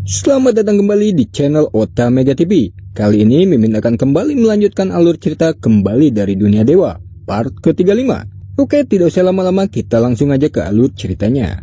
Selamat datang kembali di channel Ota Mega TV. Kali ini Mimin akan kembali melanjutkan alur cerita Kembali dari Dunia Dewa part ke-35. Oke, tidak usah lama-lama, kita langsung aja ke alur ceritanya.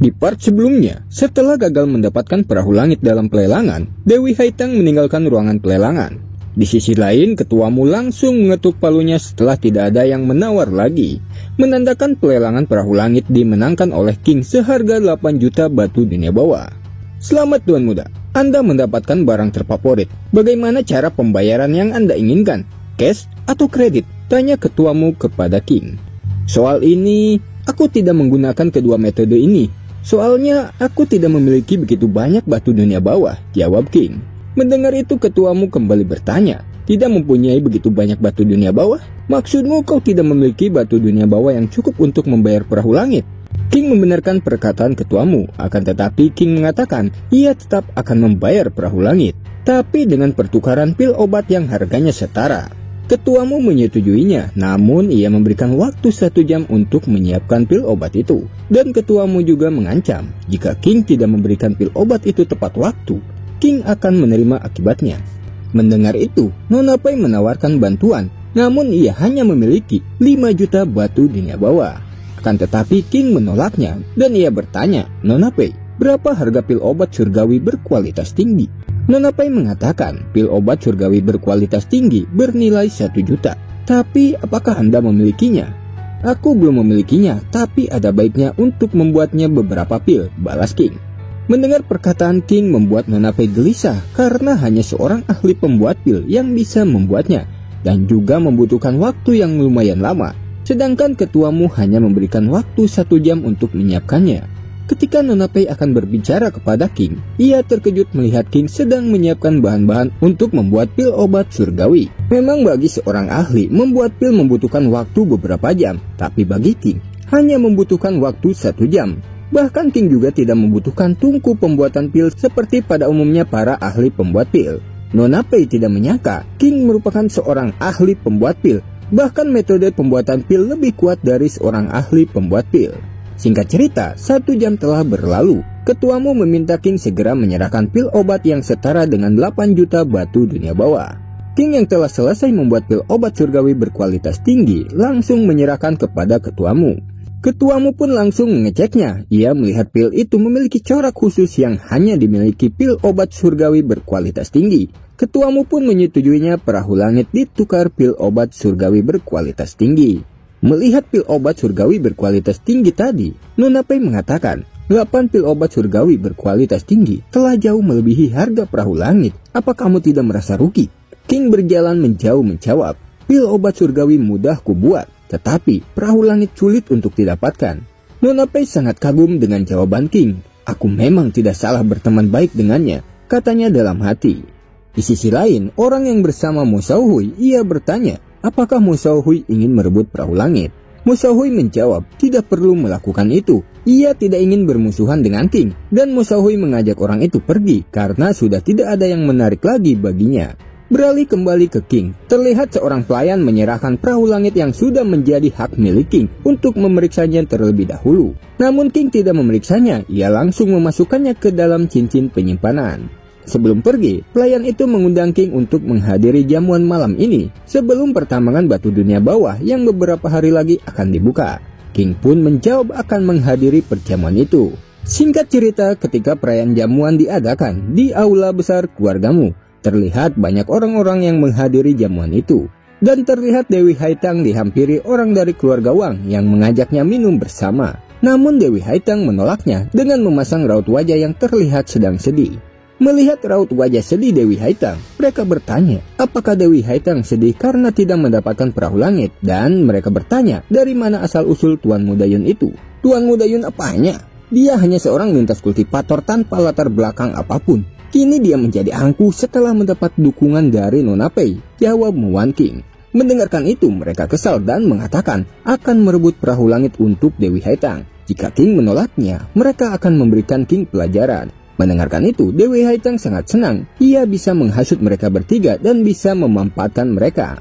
Di part sebelumnya, setelah gagal mendapatkan perahu langit dalam pelelangan, Dewi Haitang meninggalkan ruangan pelelangan. Di sisi lain, ketuamu langsung mengetuk palunya setelah tidak ada yang menawar lagi, menandakan pelelangan perahu langit dimenangkan oleh King seharga 8 juta batu dunia bawah. Selamat Tuan Muda, Anda mendapatkan barang terfavorit. Bagaimana cara pembayaran yang Anda inginkan? Cash atau kredit? Tanya ketuamu kepada King. Soal ini, aku tidak menggunakan kedua metode ini. Soalnya, aku tidak memiliki begitu banyak batu dunia bawah, jawab King. Mendengar itu ketuamu kembali bertanya, tidak mempunyai begitu banyak batu dunia bawah? Maksudmu kau tidak memiliki batu dunia bawah yang cukup untuk membayar perahu langit? King membenarkan perkataan ketuamu, akan tetapi King mengatakan ia tetap akan membayar perahu langit, tapi dengan pertukaran pil obat yang harganya setara. Ketuamu menyetujuinya, namun ia memberikan waktu 1 jam untuk menyiapkan pil obat itu. Dan ketuamu juga mengancam, jika King tidak memberikan pil obat itu tepat waktu, King akan menerima akibatnya. Mendengar itu, Nona Pei menawarkan bantuan, namun ia hanya memiliki 5 juta batu dunia bawah. Akan tetapi King menolaknya, dan ia bertanya, Nona Pei, berapa harga pil obat surgawi berkualitas tinggi? Nona Pei mengatakan, pil obat surgawi berkualitas tinggi bernilai 1 juta. Tapi apakah Anda memilikinya? Aku belum memilikinya, tapi ada baiknya untuk membuatnya beberapa pil, balas King. Mendengar perkataan King membuat Nona Pei gelisah karena hanya seorang ahli pembuat pil yang bisa membuatnya dan juga membutuhkan waktu yang lumayan lama, sedangkan ketuamu hanya memberikan waktu 1 jam untuk menyiapkannya. Ketika Nona Pei akan berbicara kepada King, ia terkejut melihat King sedang menyiapkan bahan-bahan untuk membuat pil obat surgawi. Memang bagi seorang ahli, membuat pil membutuhkan waktu beberapa jam, tapi bagi King hanya membutuhkan waktu 1 jam. Bahkan King juga tidak membutuhkan tungku pembuatan pil seperti pada umumnya para ahli pembuat pil. Nona Pei tidak menyangka King merupakan seorang ahli pembuat pil. Bahkan metode pembuatan pil lebih kuat dari seorang ahli pembuat pil. Singkat cerita, 1 jam telah berlalu. Ketuamu meminta King segera menyerahkan pil obat yang setara dengan 8 juta batu dunia bawah. King yang telah selesai membuat pil obat surgawi berkualitas tinggi langsung menyerahkan kepada ketuamu. Ketuamu pun langsung mengeceknya. Ia melihat pil itu memiliki corak khusus yang hanya dimiliki pil obat surgawi berkualitas tinggi. Ketuamu pun menyetujuinya perahu langit ditukar pil obat surgawi berkualitas tinggi. Melihat pil obat surgawi berkualitas tinggi tadi, Nona Pei mengatakan, 8 pil obat surgawi berkualitas tinggi telah jauh melebihi harga perahu langit. Apa kamu tidak merasa rugi? King berjalan menjauh menjawab, pil obat surgawi mudah kubuat, tetapi perahu langit sulit untuk didapatkan. Nona Pei sangat kagum dengan jawaban King. Aku memang tidak salah berteman baik dengannya, katanya dalam hati. Di sisi lain, orang yang bersama Mo Xiaohui, ia bertanya, apakah Mo Xiaohui ingin merebut perahu langit? Mo Xiaohui menjawab, tidak perlu melakukan itu. Ia tidak ingin bermusuhan dengan King, dan Mo Xiaohui mengajak orang itu pergi karena sudah tidak ada yang menarik lagi baginya. Beralih kembali ke King, terlihat seorang pelayan menyerahkan perahu langit yang sudah menjadi hak milik King untuk memeriksanya terlebih dahulu. Namun King tidak memeriksanya, ia langsung memasukkannya ke dalam cincin penyimpanan. Sebelum pergi, pelayan itu mengundang King untuk menghadiri jamuan malam ini sebelum pertambangan batu dunia bawah yang beberapa hari lagi akan dibuka. King pun menjawab akan menghadiri perjamuan itu. Singkat cerita, ketika perayaan jamuan diadakan di aula besar keluargamu, terlihat banyak orang-orang yang menghadiri jamuan itu. Dan terlihat Dewi Haitang dihampiri orang dari keluarga Wang yang mengajaknya minum bersama. Namun Dewi Haitang menolaknya dengan memasang raut wajah yang terlihat sedang sedih. Melihat raut wajah sedih Dewi Haitang, mereka bertanya, apakah Dewi Haitang sedih karena tidak mendapatkan perahu langit? Dan mereka bertanya, dari mana asal-usul Tuan Muda Yun itu? Tuan Muda Yun apanya? Dia hanya seorang lintas kultivator tanpa latar belakang apapun. Kini dia menjadi angkuh setelah mendapat dukungan dari Nona Pei, jawab Muan King. Mendengarkan itu, mereka kesal dan mengatakan akan merebut perahu langit untuk Dewi Haitang. Jika King menolaknya, mereka akan memberikan King pelajaran. Mendengarkan itu, Dewi Haitang sangat senang. Ia bisa menghasut mereka bertiga dan bisa memanfaatkan mereka.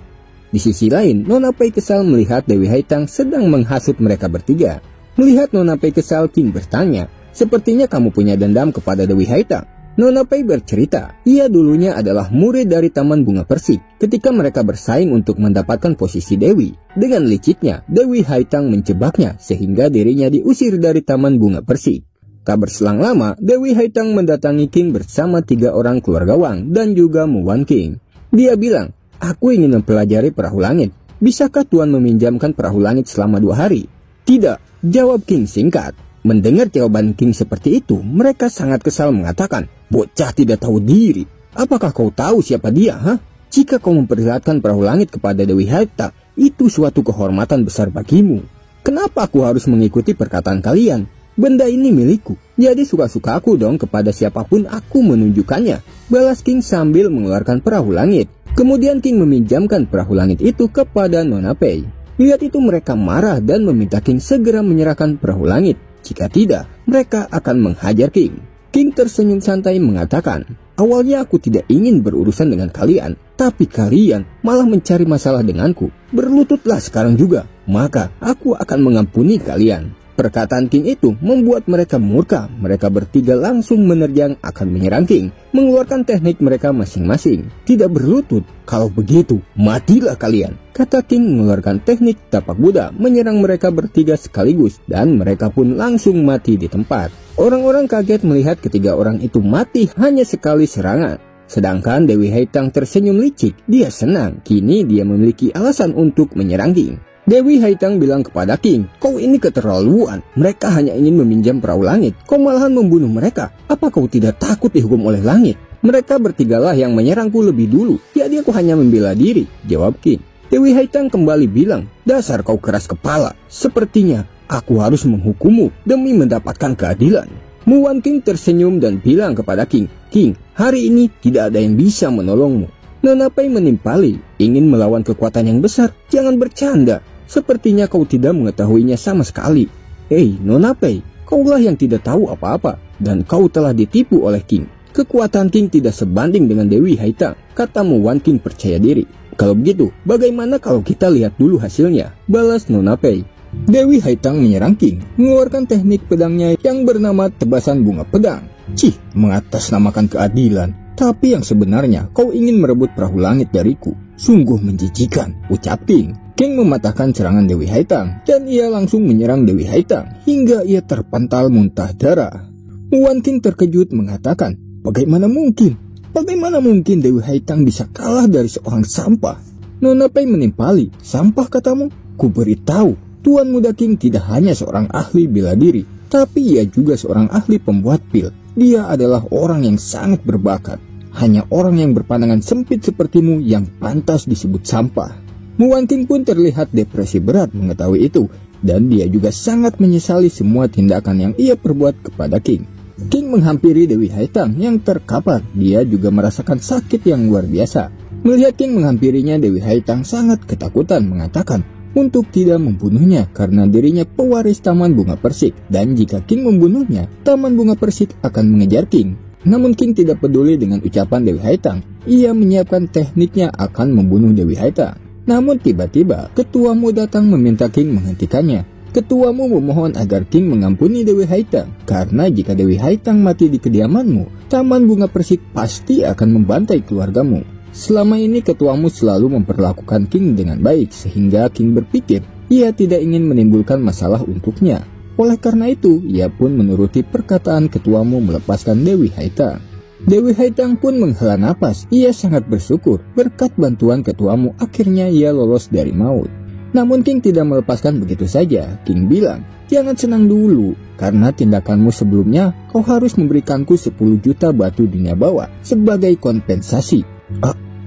Di sisi lain, Nona Pei kesal melihat Dewi Haitang sedang menghasut mereka bertiga. Melihat Nona Pei kesal, King bertanya, "Sepertinya kamu punya dendam kepada Dewi Haitang." Nona Pei bercerita, ia dulunya adalah murid dari Taman Bunga Persik. Ketika mereka bersaing untuk mendapatkan posisi Dewi, dengan liciknya Dewi Haitang menjebaknya sehingga dirinya diusir dari Taman Bunga Persik. Tak berselang lama, Dewi Haitang mendatangi King bersama 3 orang keluarga Wang dan juga Muwan King. Dia bilang, "Aku ingin mempelajari perahu langit. Bisakah Tuan meminjamkan perahu langit selama 2 hari?" "Tidak," jawab King singkat. Mendengar jawaban King seperti itu, mereka sangat kesal mengatakan, "Bocah tidak tahu diri. Apakah kau tahu siapa dia, ha? Jika kau memperlihatkan perahu langit kepada Dewi Haitang, itu suatu kehormatan besar bagimu. Kenapa aku harus mengikuti perkataan kalian? Benda ini milikku, jadi suka-suka aku dong kepada siapapun aku menunjukkannya," balas King sambil mengeluarkan perahu langit. Kemudian King meminjamkan perahu langit itu kepada Nona Pei. Lihat itu mereka marah dan meminta King segera menyerahkan perahu langit. Jika tidak, mereka akan menghajar King. King tersenyum santai mengatakan, "Awalnya aku tidak ingin berurusan dengan kalian, tapi kalian malah mencari masalah denganku. Berlututlah sekarang juga, maka aku akan mengampuni kalian." Perkataan King itu membuat mereka murka. Mereka bertiga langsung menerjang akan menyerang King, mengeluarkan teknik mereka masing-masing. "Tidak berlutut, kalau begitu matilah kalian," kata King mengeluarkan teknik tapak Buddha menyerang mereka bertiga sekaligus, dan mereka pun langsung mati di tempat. Orang-orang kaget melihat ketiga orang itu mati hanya sekali serangan. Sedangkan Dewi Haitang tersenyum licik. Dia senang, kini dia memiliki alasan untuk menyerang King. Dewi Haitang bilang kepada King, "Kau ini keterlaluan. Mereka hanya ingin meminjam perahu langit. Kau malahan membunuh mereka. Apa kau tidak takut dihukum oleh langit? Mereka bertigalah yang menyerangku lebih dulu. Jadi aku hanya membela diri," jawab King. Dewi Haitang kembali bilang, "Dasar kau keras kepala. Sepertinya aku harus menghukummu demi mendapatkan keadilan." Muwan King tersenyum dan bilang kepada King, "King, hari ini tidak ada yang bisa menolongmu." Nona Pei menimpali, "Ingin melawan kekuatan yang besar? Jangan bercanda. Sepertinya kau tidak mengetahuinya sama sekali." "Hei Nona Pei, kaulah yang tidak tahu apa-apa, dan kau telah ditipu oleh King. Kekuatan King tidak sebanding dengan Dewi Haitang," kata Muwan King percaya diri. "Kalau begitu, bagaimana kalau kita lihat dulu hasilnya?" balas Nona Pei. Dewi Haitang menyerang King, mengeluarkan teknik pedangnya yang bernama tebasan bunga pedang. "Cih, mengatasnamakan keadilan. Tapi yang sebenarnya kau ingin merebut perahu langit dariku. Sungguh menjijikan," ucap King. King mematahkan serangan Dewi Haitang, dan ia langsung menyerang Dewi Haitang hingga ia terpental muntah darah. Muwan King terkejut mengatakan, "Bagaimana mungkin? Bagaimana mungkin Dewi Haitang bisa kalah dari seorang sampah?" Nona Pei menimpali, "Sampah katamu? Ku beritahu, Tuan Muda King tidak hanya seorang ahli bela diri, tapi ia juga seorang ahli pembuat pil. Dia adalah orang yang sangat berbakat. Hanya orang yang berpandangan sempit sepertimu yang pantas disebut sampah." Muwan King pun terlihat depresi berat mengetahui itu, dan dia juga sangat menyesali semua tindakan yang ia perbuat kepada King. King menghampiri Dewi Haitang yang terkapar. Dia juga merasakan sakit yang luar biasa. Melihat King menghampirinya, Dewi Haitang sangat ketakutan mengatakan untuk tidak membunuhnya karena dirinya pewaris Taman Bunga Persik, dan jika King membunuhnya, Taman Bunga Persik akan mengejar King. Namun King tidak peduli dengan ucapan Dewi Haitang. Ia menyiapkan tekniknya akan membunuh Dewi Haitang. Namun tiba-tiba ketuamu datang meminta King menghentikannya. Ketuamu memohon agar King mengampuni Dewi Haitang, karena jika Dewi Haitang mati di kediamanmu, Taman Bunga Persik pasti akan membantai keluargamu. Selama ini ketuamu selalu memperlakukan King dengan baik, sehingga King berpikir ia tidak ingin menimbulkan masalah untuknya. Oleh karena itu, ia pun menuruti perkataan ketuamu melepaskan Dewi Haitang. Dewi Haitang pun menghela napas. Ia sangat bersyukur berkat bantuan ketuamu akhirnya ia lolos dari maut. Namun King tidak melepaskan begitu saja. King bilang, "Jangan senang dulu, karena tindakanmu sebelumnya kau harus memberikanku 10 juta batu dunia bawah sebagai kompensasi."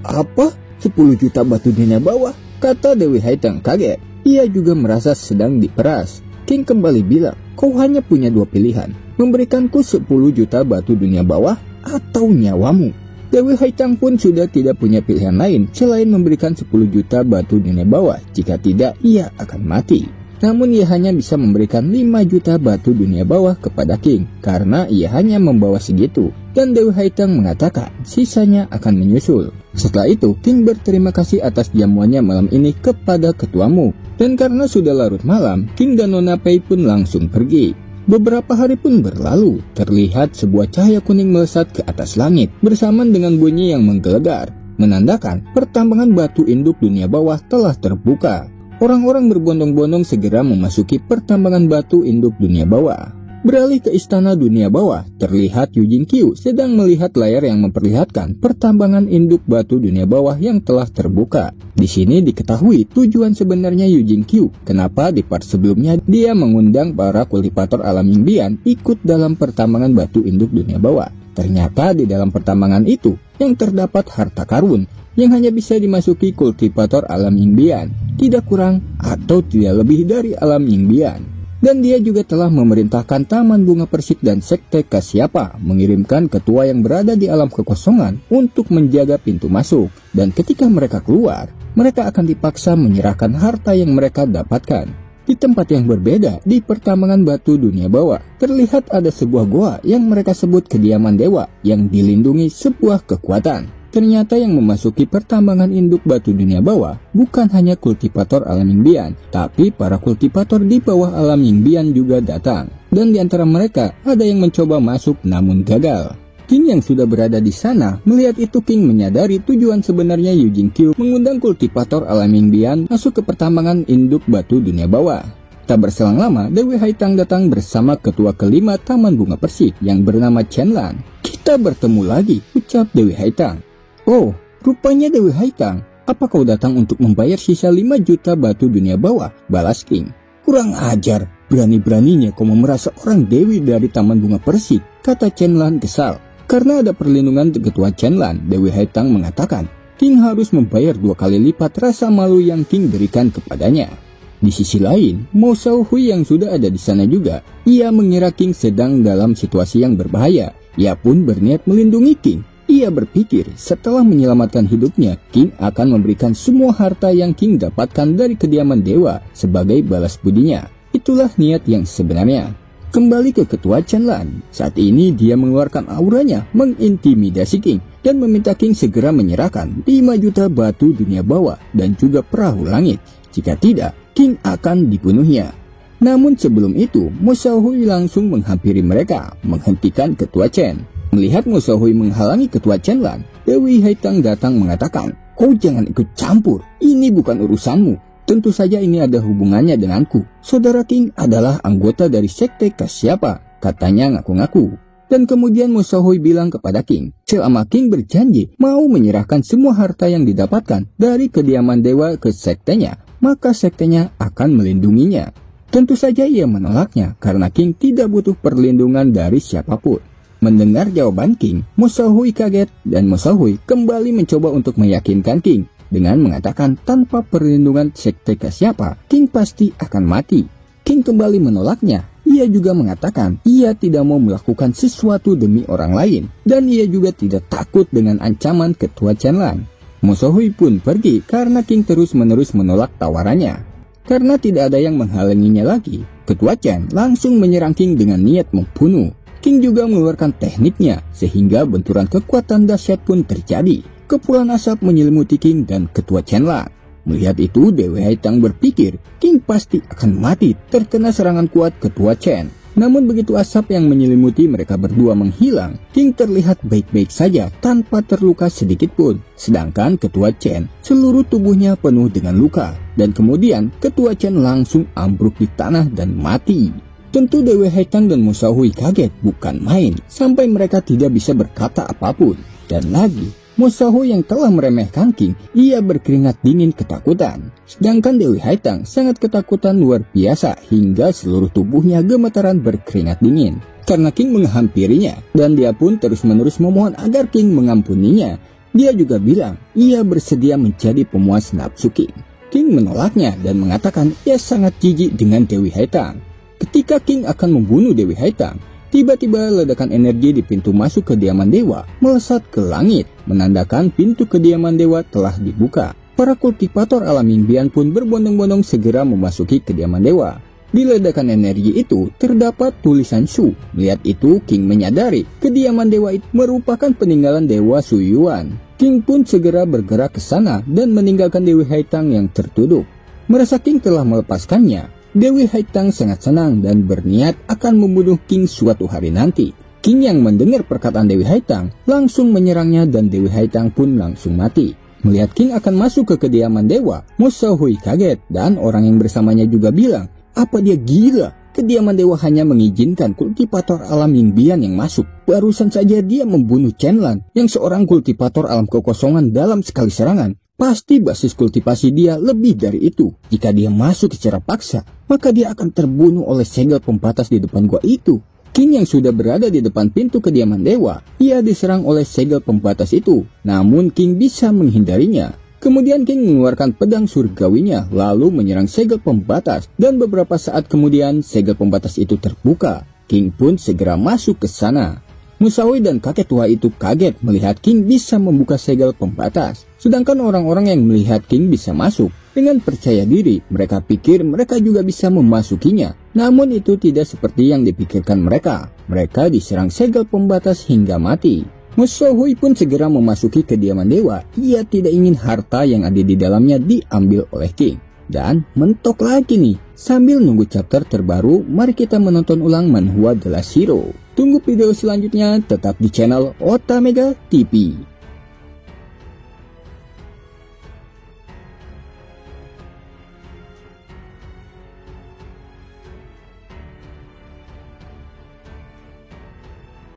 Apa? 10 juta batu dunia bawah? Kata Dewi Haitang kaget. Ia juga merasa sedang diperas. King kembali bilang, "Kau hanya punya 2 pilihan, memberikanku 10 juta batu dunia bawah atau nyawamu." Dewi Haitang pun sudah tidak punya pilihan lain selain memberikan 10 juta batu dunia bawah. Jika tidak, ia akan mati. Namun ia hanya bisa memberikan 5 juta batu dunia bawah kepada King karena ia hanya membawa segitu. Dan Dewi Haitang mengatakan sisanya akan menyusul. Setelah itu King berterima kasih atas jamuannya malam ini kepada ketuamu. Dan karena sudah larut malam, King dan Nona Pei pun langsung pergi. Beberapa hari pun berlalu, terlihat sebuah cahaya kuning melesat ke atas langit bersamaan dengan bunyi yang menggelegar, menandakan pertambangan batu induk dunia bawah telah terbuka. Orang-orang berbondong-bondong segera memasuki pertambangan batu induk dunia bawah. Beralih ke istana dunia bawah, terlihat Yu Jingqiu sedang melihat layar yang memperlihatkan pertambangan induk batu dunia bawah yang telah terbuka. Di sini diketahui tujuan sebenarnya Yu Jingqiu, kenapa di part sebelumnya dia mengundang para kultivator alam Yingbian ikut dalam pertambangan batu induk dunia bawah. Ternyata di dalam pertambangan itu yang terdapat harta karun yang hanya bisa dimasuki kultivator alam Yingbian, tidak kurang atau tidak lebih dari alam Yingbian. Dan dia juga telah memerintahkan Taman Bunga Persik dan Sekte Kasyapa mengirimkan ketua yang berada di alam kekosongan untuk menjaga pintu masuk. Dan ketika mereka keluar, mereka akan dipaksa menyerahkan harta yang mereka dapatkan. Di tempat yang berbeda, di pertambangan batu dunia bawah, terlihat ada sebuah goa yang mereka sebut kediaman dewa yang dilindungi sebuah kekuatan. Ternyata yang memasuki pertambangan induk batu dunia bawah bukan hanya kultivator alam Yingbian, tapi para kultivator di bawah alam Yingbian juga datang. Dan di antara mereka ada yang mencoba masuk namun gagal. King yang sudah berada di sana melihat itu, King menyadari tujuan sebenarnya Yu Jingqiu mengundang kultivator alam Yingbian masuk ke pertambangan induk batu dunia bawah. Tak berselang lama, Dewi Haitang datang bersama ketua kelima Taman Bunga Persik yang bernama Chen Lan. "Kita bertemu lagi," ucap Dewi Haitang. "Oh, rupanya Dewi Haitang, apa kau datang untuk membayar sisa 5 juta batu dunia bawah?" balas King. "Kurang ajar, berani-beraninya kau memeras seorang dewi dari Taman Bunga Persik," kata Chen Lan kesal. Karena ada perlindungan ketua Chen Lan, Dewi Haitang mengatakan King harus membayar 2 kali lipat rasa malu yang King berikan kepadanya. Di sisi lain, Mo Xiaohui yang sudah ada di sana juga, ia mengira King sedang dalam situasi yang berbahaya. Ia pun berniat melindungi King. Ia berpikir setelah menyelamatkan hidupnya, King akan memberikan semua harta yang King dapatkan dari kediaman dewa sebagai balas budinya. Itulah niat yang sebenarnya. Kembali ke ketua Chen Lan, saat ini dia mengeluarkan auranya mengintimidasi King dan meminta King segera menyerahkan 5 juta batu dunia bawah dan juga perahu langit. Jika tidak, King akan dibunuhnya. Namun sebelum itu, Mo Xiaohui langsung menghampiri mereka, menghentikan ketua Chen. Melihat Mo Xiaohui menghalangi ketua Chen Lan, Dewi Haitang datang mengatakan, "Kau jangan ikut campur, ini bukan urusanmu. Tentu saja ini ada hubungannya denganku. Saudara King adalah anggota dari Sekte Kasyapa," katanya ngaku-ngaku. Dan kemudian Mo Xiaohui bilang kepada King, selama King berjanji mau menyerahkan semua harta yang didapatkan dari kediaman dewa ke sektenya, maka sektenya akan melindunginya. Tentu saja ia menolaknya karena King tidak butuh perlindungan dari siapapun. Mendengar jawaban King, Mo Xiaohui kaget dan Mo Xiaohui kembali mencoba untuk meyakinkan King dengan mengatakan tanpa perlindungan Sekte Kasyapa, King pasti akan mati. King kembali menolaknya. Ia juga mengatakan ia tidak mau melakukan sesuatu demi orang lain dan ia juga tidak takut dengan ancaman ketua Chen Lan. Mo Xiaohui pun pergi karena King terus-menerus menolak tawarannya. Karena tidak ada yang menghalanginya lagi, ketua Chen langsung menyerang King dengan niat membunuh. King juga mengeluarkan tekniknya sehingga benturan kekuatan dahsyat pun terjadi. Kepulan asap menyelimuti King dan ketua Chen Lan. Melihat itu, Dewi Haitang berpikir King pasti akan mati terkena serangan kuat ketua Chen. Namun begitu asap yang menyelimuti mereka berdua menghilang, King terlihat baik-baik saja tanpa terluka sedikit pun. Sedangkan ketua Chen seluruh tubuhnya penuh dengan luka. Dan kemudian ketua Chen langsung ambruk di tanah dan mati. Tentu Dewi Haitang dan Mo Xiaohui kaget bukan main sampai mereka tidak bisa berkata apapun. Dan lagi, Mo Xiaohui yang telah meremehkan King, ia berkeringat dingin ketakutan. Sedangkan Dewi Haitang sangat ketakutan luar biasa hingga seluruh tubuhnya gemetaran berkeringat dingin. Karena King menghampirinya dan dia pun terus-menerus memohon agar King mengampuninya. Dia juga bilang ia bersedia menjadi pemuas nafsu King. King menolaknya dan mengatakan ia sangat jijik dengan Dewi Haitang. Ketika King akan membunuh Dewi Haitang, tiba-tiba ledakan energi di pintu masuk kediaman dewa melesat ke langit, menandakan pintu kediaman dewa telah dibuka. Para kultivator alam impian pun berbondong-bondong segera memasuki kediaman dewa. Di ledakan energi itu terdapat tulisan Shu. Melihat itu, King menyadari kediaman dewa itu merupakan peninggalan dewa Su Yuan. King pun segera bergerak ke sana dan meninggalkan Dewi Haitang yang tertuduh. Merasa King telah melepaskannya, Dewi Haitang sangat senang dan berniat akan membunuh King suatu hari nanti. King yang mendengar perkataan Dewi Haitang langsung menyerangnya dan Dewi Haitang pun langsung mati. Melihat King akan masuk ke kediaman dewa, Mo Xiaohui kaget dan orang yang bersamanya juga bilang, apa dia gila? Kediaman dewa hanya mengizinkan kultivator alam impian yang masuk. Barusan saja dia membunuh Chen Lan yang seorang kultivator alam kekosongan dalam sekali serangan. Pasti basis kultivasi dia lebih dari itu. Jika dia masuk secara paksa, maka dia akan terbunuh oleh segel pembatas di depan gua itu. King yang sudah berada di depan pintu kediaman dewa, ia diserang oleh segel pembatas itu. Namun King bisa menghindarinya. Kemudian King mengeluarkan pedang surgawinya, lalu menyerang segel pembatas. Dan beberapa saat kemudian segel pembatas itu terbuka. King pun segera masuk ke sana. Musawi dan kakek tua itu kaget melihat King bisa membuka segel pembatas. Sedangkan orang-orang yang melihat King bisa masuk, dengan percaya diri, mereka pikir mereka juga bisa memasukinya. Namun itu tidak seperti yang dipikirkan mereka. Mereka diserang segel pembatas hingga mati. Musawi pun segera memasuki kediaman dewa. Ia tidak ingin harta yang ada di dalamnya diambil oleh King. Dan mentok lagi nih. Sambil nunggu chapter terbaru, mari kita menonton ulang manhwa The Last Hero. Tunggu video selanjutnya tetap di channel Otamega TV.